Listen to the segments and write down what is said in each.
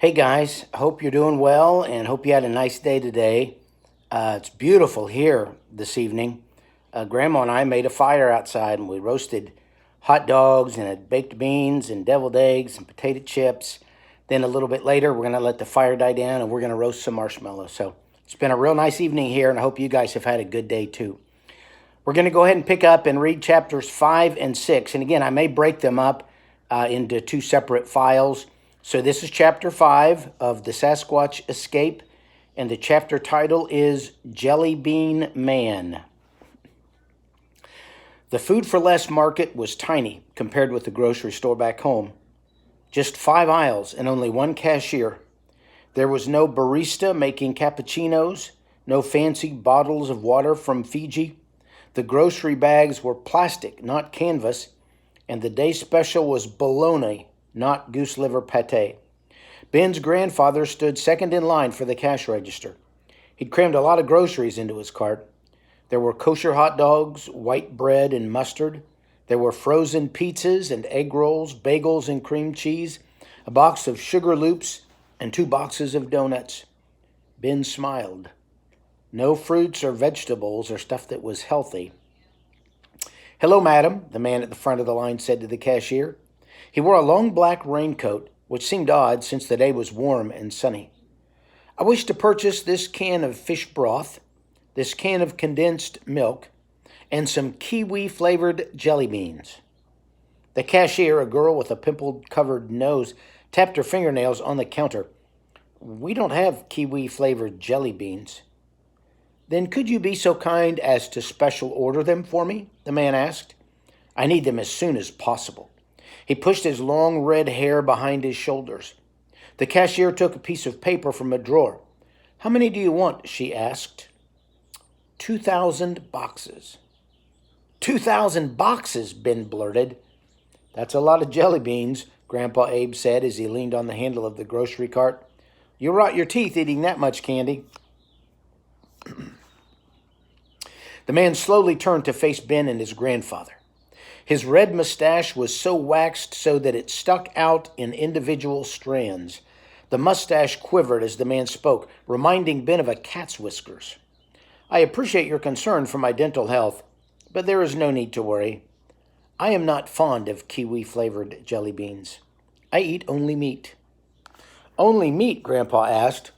Hey guys, hope you're doing well and hope you had a nice day today. It's beautiful here this evening. Grandma and I made a fire outside and we roasted hot dogs and had baked beans and deviled eggs and potato chips. Then a little bit later, we're going to let the fire die down and we're going to roast some marshmallows. So it's been a real nice evening here and I hope you guys have had a good day too. We're going to go ahead and pick up and read chapters 5 and 6. And again, I may break them up into two separate files. So this is chapter 5 of the Sasquatch Escape, and the chapter title is Jelly Bean Man. The Food for Less market was tiny compared with the grocery store back home. Just 5 aisles and only one cashier. There was no barista making cappuccinos, no fancy bottles of water from Fiji. The grocery bags were plastic, not canvas, and the day special was bologna, not goose liver pate. Ben's grandfather stood second in line for the cash register. He'd crammed a lot of groceries into his cart. There were kosher hot dogs, white bread and mustard. There were frozen pizzas and egg rolls, bagels and cream cheese, a box of sugar loops, and 2 boxes of donuts. Ben smiled. No fruits or vegetables or stuff that was healthy. "Hello, madam," the man at the front of the line said to the cashier. He wore a long black raincoat, which seemed odd since the day was warm and sunny. "I wish to purchase this can of fish broth, this can of condensed milk, and some kiwi-flavored jelly beans." The cashier, a girl with a pimple-covered nose, tapped her fingernails on the counter. "We don't have kiwi-flavored jelly beans." "Then could you be so kind as to special order them for me?" the man asked. "I need them as soon as possible." He pushed his long red hair behind his shoulders. The cashier took a piece of paper from a drawer. "How many do you want?" she asked. 2,000 boxes. 2,000 boxes, Ben blurted. "That's a lot of jelly beans," Grandpa Abe said as he leaned on the handle of the grocery cart. "You'll rot your teeth eating that much candy." The man slowly turned to face Ben and his grandfather. His red mustache was so waxed so that it stuck out in individual strands. The mustache quivered as the man spoke, reminding Ben of a cat's whiskers. "I appreciate your concern for my dental health, but there is no need to worry. I am not fond of kiwi-flavored jelly beans. I eat only meat." "Only meat?" Grandpa asked.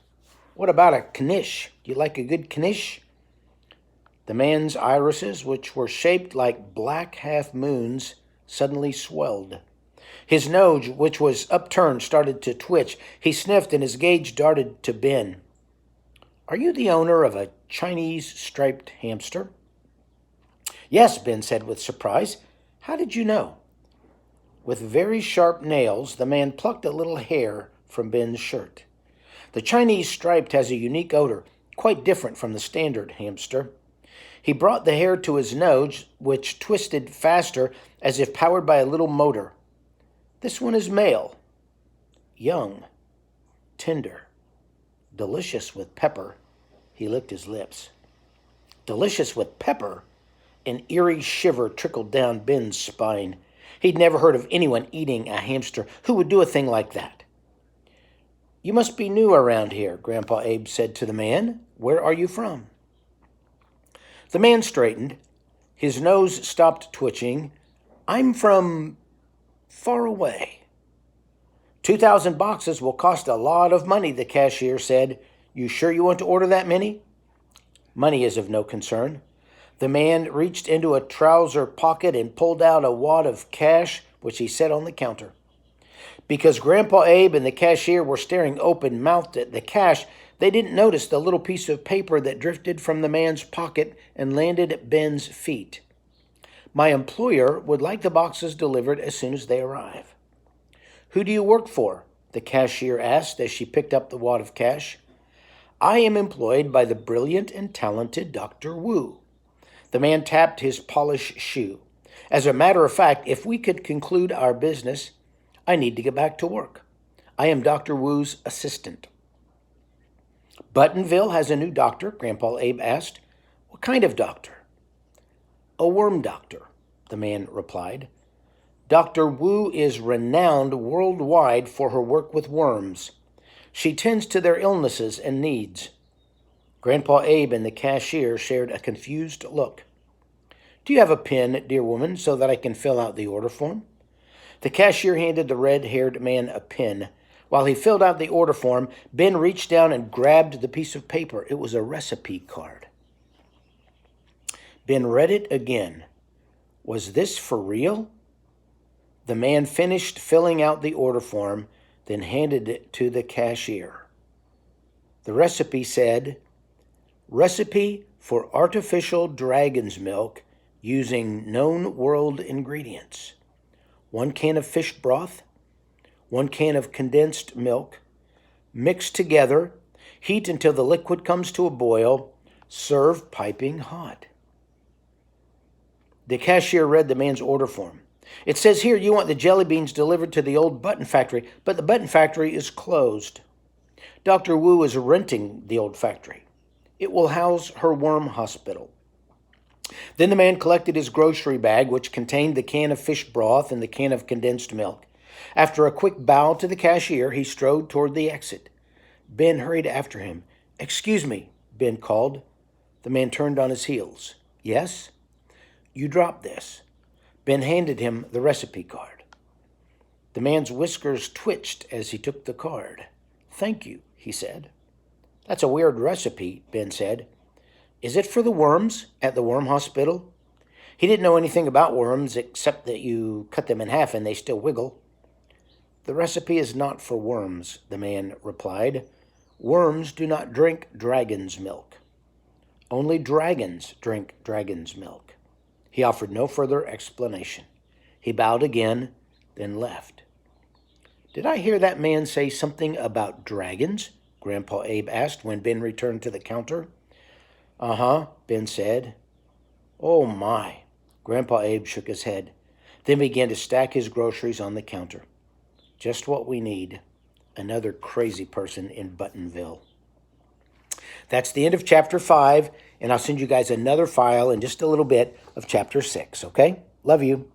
"What about a knish? Do you like a good knish?" The man's irises, which were shaped like black half-moons, suddenly swelled. His nose, which was upturned, started to twitch. He sniffed and his gaze darted to Ben. "Are you the owner of a Chinese striped hamster?" "Yes," Ben said with surprise. "How did you know?" With very sharp nails, the man plucked a little hair from Ben's shirt. The Chinese striped has a unique odor, quite different from the standard hamster. He brought the hair to his nose, which twisted faster as if powered by a little motor. "This one is male. Young. Tender. Delicious with pepper." He licked his lips. Delicious with pepper? An eerie shiver trickled down Ben's spine. He'd never heard of anyone eating a hamster. Who would do a thing like that? "You must be new around here," Grandpa Abe said to the man. "Where are you from?" The man straightened. His nose stopped twitching. "I'm from far away." 2,000 boxes will cost a lot of money, the cashier said. "You sure you want to order that many?" "Money is of no concern." The man reached into a trouser pocket and pulled out a wad of cash, which he set on the counter. Because Grandpa Abe and the cashier were staring open-mouthed at the cash, they didn't notice the little piece of paper that drifted from the man's pocket and landed at Ben's feet. "My employer would like the boxes delivered as soon as they arrive." "Who do you work for?" the cashier asked as she picked up the wad of cash. "I am employed by the brilliant and talented Dr. Wu." The man tapped his polished shoe. "As a matter of fact, if we could conclude our business, I need to get back to work. I am Dr. Wu's assistant." "Buttonville has a new doctor?" Grandpa Abe asked. "What kind of doctor?" "A worm doctor," the man replied. "Dr. Wu is renowned worldwide for her work with worms. She tends to their illnesses and needs. Grandpa Abe and the cashier shared a confused look. Do you have a pen, dear woman, so that I can fill out the order form? The cashier handed the red-haired man a pen. While he filled out the order form, Ben reached down and grabbed the piece of paper. It was a recipe card. Ben read it again. Was this for real? The man finished filling out the order form, then handed it to the cashier. The recipe said, "Recipe for artificial dragon's milk using known world ingredients. 1 can of fish broth, 1 can of condensed milk, mix together, heat until the liquid comes to a boil, serve piping hot." The cashier read the man's order form. It says here you want the jelly beans delivered to the old button factory, but the button factory is closed. Dr. Wu is renting the old factory. It will house her worm hospital. Then the man collected his grocery bag, which contained the can of fish broth and the can of condensed milk. After a quick bow to the cashier, he strode toward the exit. Ben hurried after him. "Excuse me," Ben called. The man turned on his heels. "Yes?" "You dropped this." Ben handed him the recipe card. The man's whiskers twitched as he took the card. "Thank you," he said. "That's a weird recipe," Ben said. "Is it for the worms at the worm hospital?" He didn't know anything about worms except that you cut them in half and they still wiggle. "The recipe is not for worms," the man replied. "Worms do not drink dragon's milk. Only dragons drink dragon's milk." He offered no further explanation. He bowed again, then left. "Did I hear that man say something about dragons?" Grandpa Abe asked when Ben returned to the counter. "Uh-huh," Ben said. "Oh, my." Grandpa Abe shook his head, then began to stack his groceries on the counter. "Just what we need. Another crazy person in Buttonville." That's the end of Chapter 5, and I'll send you guys another file in just a little bit of Chapter 6, okay? Love you.